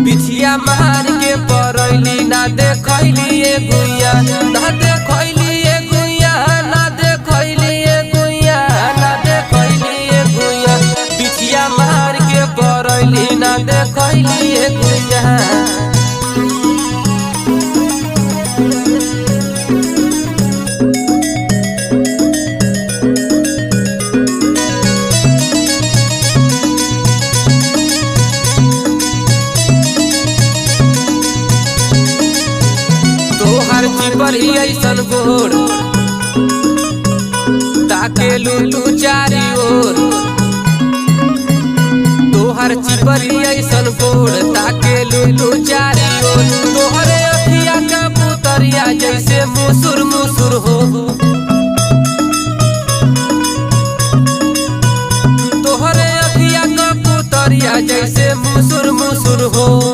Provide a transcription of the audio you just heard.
बिछिया मार के परैली ना देखैली ए गुइया ना देखैली ए गुइया ना देखैली ए गुइया ना देखैली ए गुइया बिछिया मार के परैली ना देखैली ए गुइया। तोहर चिपरी ऐसन गोर ताकेलू तू चारी ओर तोहर चिपरी ऐसन गोर ताकेलू तू चारी ओर तोहरे अखिया का पुतरिया जैसे मुसुर मुसुर हो तोहरे अखिया का पुतरिया जैसे मुसुर मुसुर हो।